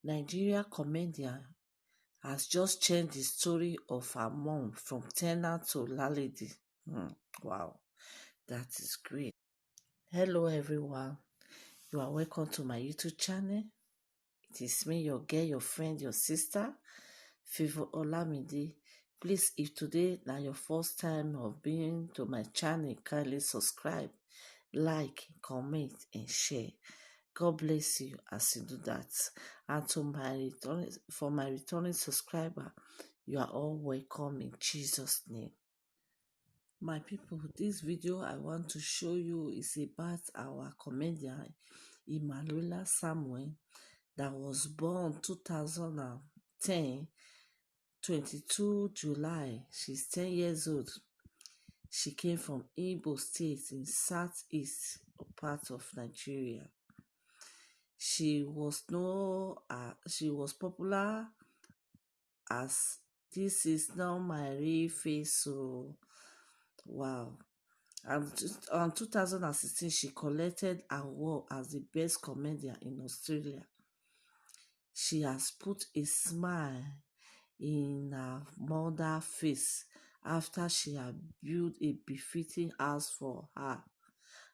Nigeria comedian has just changed the story of her mom from tenor to landlady. Wow, that is great. Hello everyone, you are welcome to my YouTube channel. It is me, your girl, your friend, your sister, Favor Olamide. Please, if today na your first time of being to my channel, kindly subscribe, like, comment, and share. God bless you as you do that. And for my returning subscriber, you are all welcome in Jesus' name. My people, this video I want to show you is about our comedian Emmanuela Samuel that was born 2010, 22 July. She's 10 years old. She came from Igbo State in southeast part of Nigeria. She was popular as "This Is Not My Real Face." So, wow. And in 2016, she collected an award as the best comedian in Australia. She has put a smile in her mother's face after she had built a befitting house for her.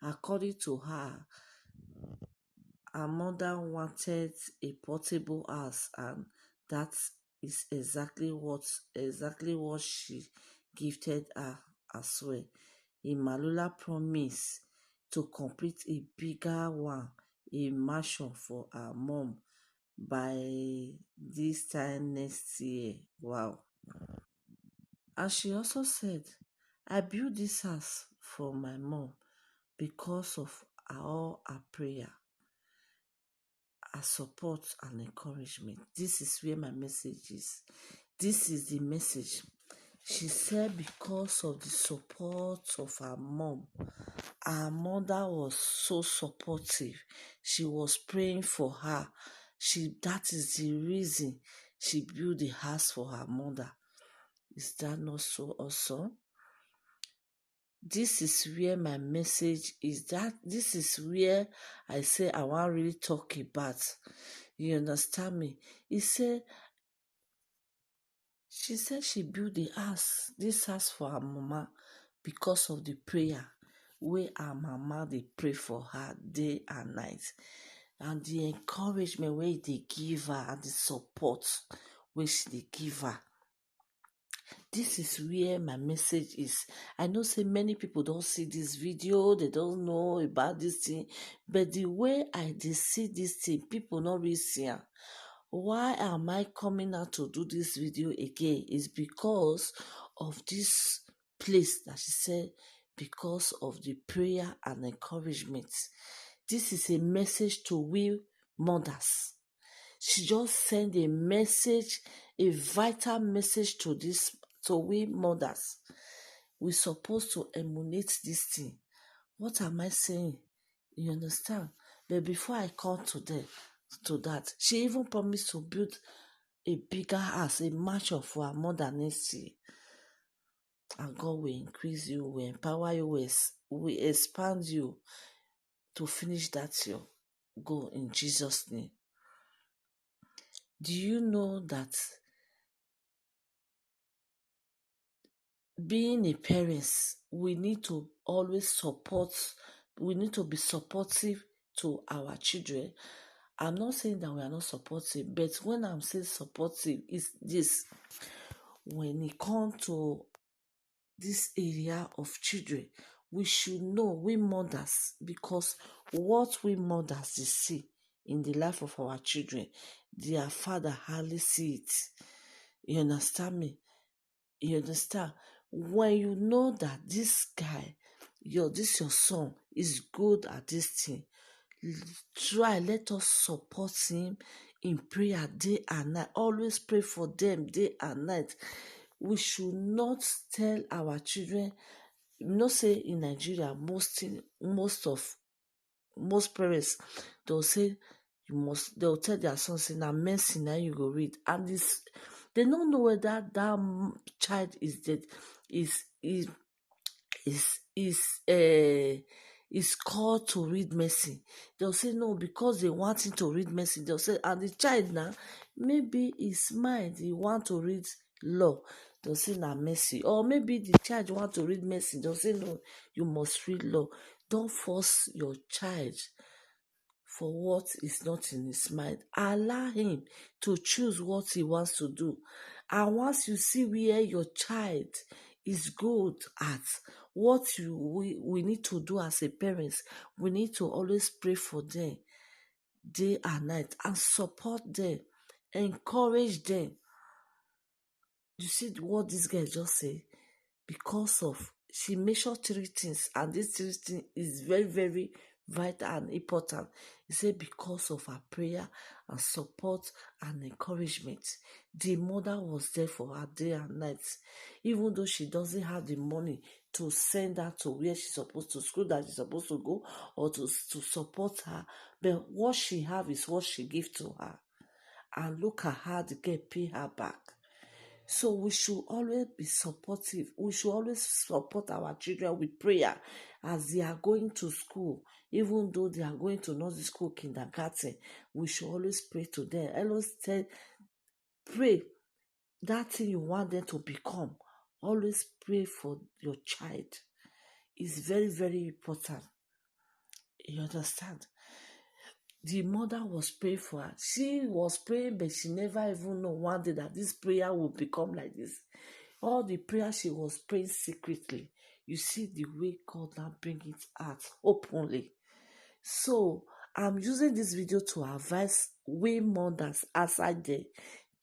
According to her, her mother wanted a portable house, and that is exactly what she gifted her as well. Emmanuela promised to complete a bigger one, a mansion for her mom by this time next year. Wow. And she also said, I built this house for my mom because of all her prayer, her support and encouragement. This is where my message is. This is the message. She said because of the support of her mom, her mother was so supportive. She was praying for her. That is the reason she built the house for her mother. Is that not so awesome? This is where my message is. This is where I say I want to really talk about. You understand me? She said she built this house for her mama because of the prayer where her mama they pray for her day and night, and the encouragement where they give her and the support which they give her. This is where my message is. I know say many people don't see this video, they don't know about this thing, but the way I see this thing, people not really see it. Why am I coming out to do this video again? Is because of this place that she said, because of the prayer and encouragement. This is a message to we mothers. She just sent a message, a vital message to we mothers. We're supposed to emulate this thing. What am I saying? You understand? But before I come to that, she even promised to build a bigger house, a mansion for her mother next year. And God will increase you, will empower you, will expand you to finish that your goal in Jesus' name. Do you know that being a parent, we need to always we need to be supportive to our children. I'm not saying that we are not supportive, but when I'm saying supportive, is this: when it comes to this area of children, we should know, we mothers, because what we mothers see in the life of our children, their father hardly see it. You understand me? You understand? When you know that this guy, your son is good at this thing, let us support him in prayer day and night. Always pray for them day and night. We should not tell our children, say in Nigeria, most parents, they'll say they'll tell their sons, say, now medicine now you go read, and they don't know whether that child is dead, is is called to read medicine. They'll say no, because they want him to read medicine. They'll say, and the child now, maybe his mind, he want to read law. They'll say na mercy. Or maybe the child want to read medicine. They'll say no, you must read law. Don't force your child for what is not in his mind. Allow him to choose what he wants to do. And once you see where your child is good at, what we need to do as a parents, we need to always pray for them day and night and support them, encourage them. You see what this guy just said? Because of, she mentioned 3 things, and this 3 things is very, very vital and important. He said because of her prayer and support and encouragement, the mother was there for her day and night. Even though she doesn't have the money to send her to where she's supposed to, school that she's supposed to go, or to support her, but what she have is what she give to her. And look at how the girl pay her back. So we should always be supportive. We should always support our children with prayer as they are going to school. Even though they are going to nursery school, kindergarten, we should always pray to them. Always pray that thing you want them to become. Always pray for your child. It's very, very important. You understand? The mother was praying for her. She was praying, but she never even know one day that this prayer will become like this. All the prayer she was praying secretly. You see the way God now bring it out openly. So I'm using this video to advise we mothers outside there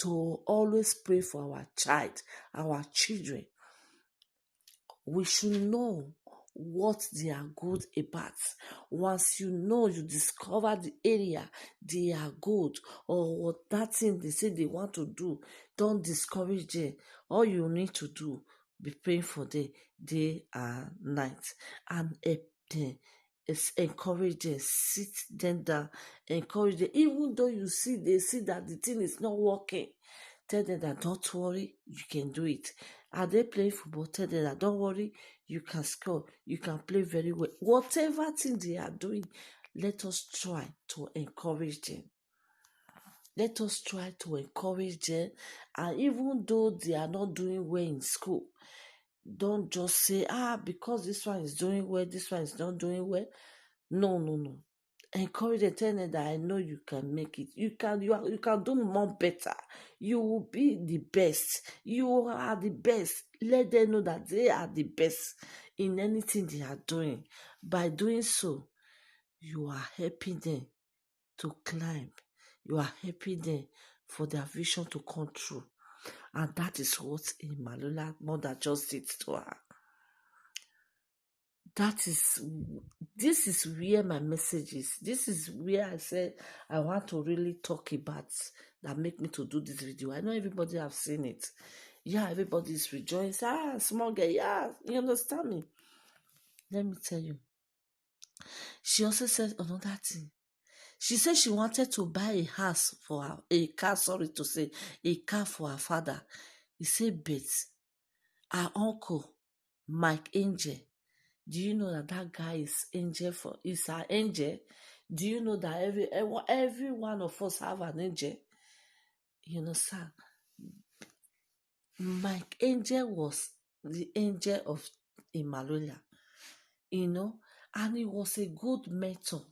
to always pray for our child, our children. We should know what they are good about. Once you know, you discover the area they are good, or what that thing they say they want to do, don't discourage them. All you need to do, be praying for them day and night, and encourage them, sit them down, encourage them. Even though they see that the thing is not working, tell them that don't worry, you can do it. Are they playing football? Tell them that don't worry, you can score, you can play very well. Whatever thing they are doing, let us try to encourage them. Let us try to encourage them. And even though they are not doing well in school, don't just say, because this one is doing well, this one is not doing well. No. Encourage them, tell them that I know you can make it. You can do more better. You will be the best. You are the best. Let them know that they are the best in anything they are doing. By doing so, you are helping them to climb. You are helping them for their vision to come true. And that is what Imalula mother just did to her. This is where my message is. This is where I said I want to really talk about that make me to do this video. I know everybody have seen it. Yeah, everybody is rejoicing. Small girl, yeah, you understand me? Let me tell you. She also said another thing. She said she wanted to buy a car for her father. He said, but her uncle, Mike Angel, do you know that guy is our angel? Do you know that every one of us have an angel? You know, sir. Mike Angel was the angel of Imalula, and he was a good mentor,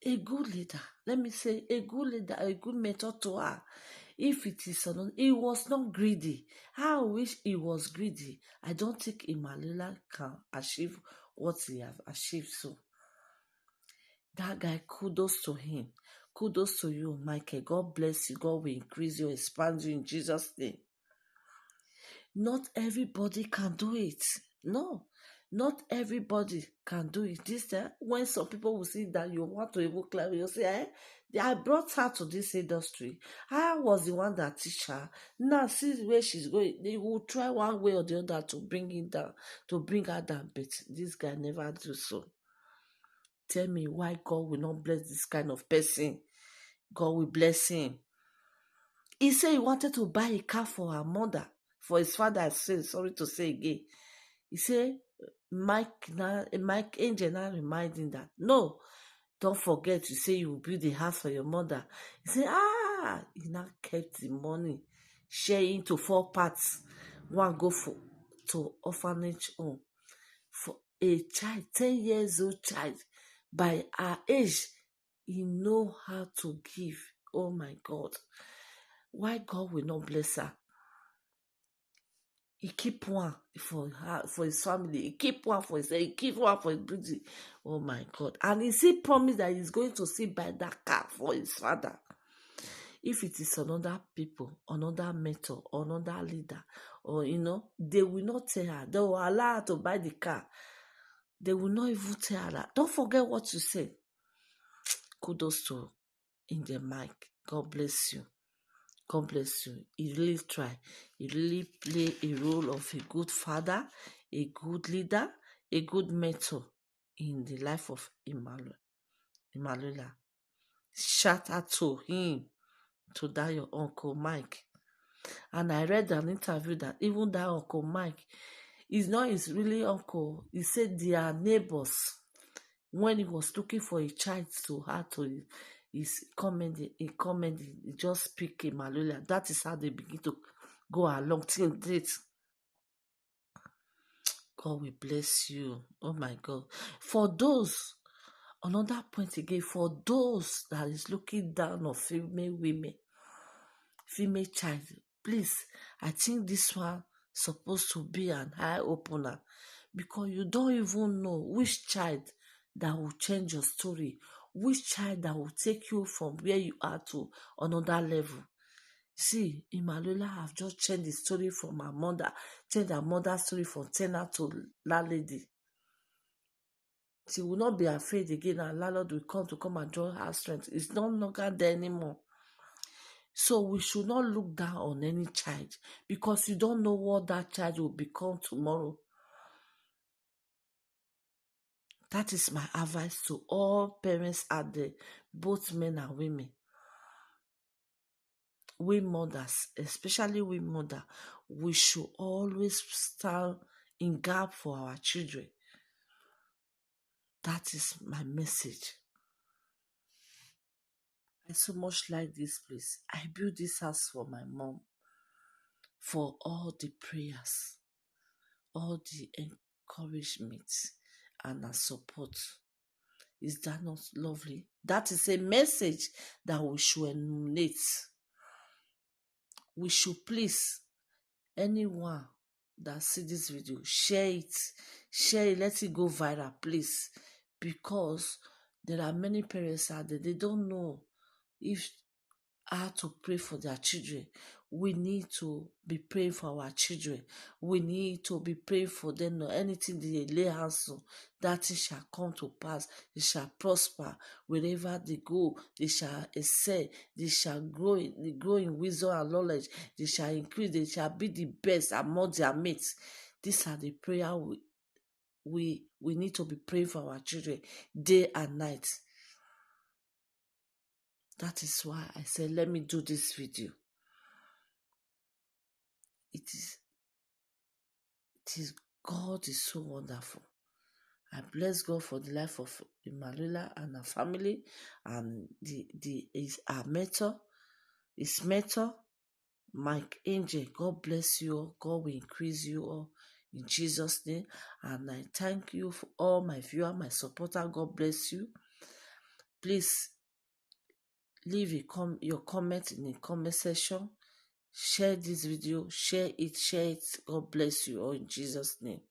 a good leader. Let me say, a good leader, a good mentor to her. If it is or not, he was not greedy. I wish he was greedy. I don't think Imalula can achieve what he have achieved. So that guy, kudos to him. Kudos to you, Michael. God bless you. God will increase you, expand you in Jesus' name. Not everybody can do it. No, not everybody can do it. This time, when some people will see that you want to even climb, you say, I brought her to this industry. I was the one that teach her. Now, see where she's going. They will try one way or the other to bring her down. But this guy never do so. Tell me why God will not bless this kind of person. God will bless him. He said he wanted to buy a car for her mother, for his father. I say, sorry to say again. He said Mike Angel now reminding that no, don't forget to say you will build a house for your mother. He said, he now kept the money, share into 4 parts. One go for to orphanage home for a child, 10 years old child. By her age, he know how to give. Oh my God. Why God will not bless her? He keep one for her, for his family. He keep one for himself. He keep one for his beauty. Oh my God. And he still promised that he's going to see buy that car for his father. If it is another people, another mentor, another leader, or they will not tell her. They will allow her to buy the car. They will not even tell her that. Don't forget what you said. Kudos to Angel Mike. God bless you. God bless you. He really try. He really play a role of a good father, a good leader, a good mentor in the life of Emanuela. Shout out to him, to that your Uncle Mike. And I read an interview that even that Uncle Mike is not his really uncle. He said they are neighbors. When he was looking for a child to add to his commenting, he just speak Emanuela. That is how they begin to go along till date. God will bless you. Oh my God. For those, another point again, for those that is looking down on female women, female child, please, I think this one supposed to be an eye opener, because you don't even know which child that will change your story, which child that will take you from where you are to another level. See, Emanuela have just changed the story from her mother, changed her mother's story from tenor to landlady. She will not be afraid again, and landlord will come and join her strength. It's no longer there anymore. So we should not look down on any child, because you don't know what that child will become tomorrow. That is my advice to all parents out there, both men and women. We mothers, especially we mother, we should always stand in gap for our children. That is my message. I so much like this place. I built this house for my mom, for all the prayers, all the encouragement, and her support. Is that not lovely? That is a message that we should emanate. We should please, anyone that see this video, share it, let it go viral, please, because there are many parents out there, they don't know if how to pray for their children. We need to be praying for our children. We need to be praying for them. Anything they lay hands on, that it shall come to pass. They shall prosper wherever they go. They shall excel. They shall grow in wisdom and knowledge. They shall increase. They shall be the best among their mates. These are the prayer we need to be praying for our children day and night. That is why I said, let me do this video. It is God is so wonderful. I bless God for the life of Emanuela and her family, and her mentor, his mentor, Mike Angel. God bless you all. God will increase you all in Jesus' name. And I thank you for all my viewers, my supporter. God bless you. Please leave your comment in the comment section. Share this video. Share it. God bless you all in Jesus' name.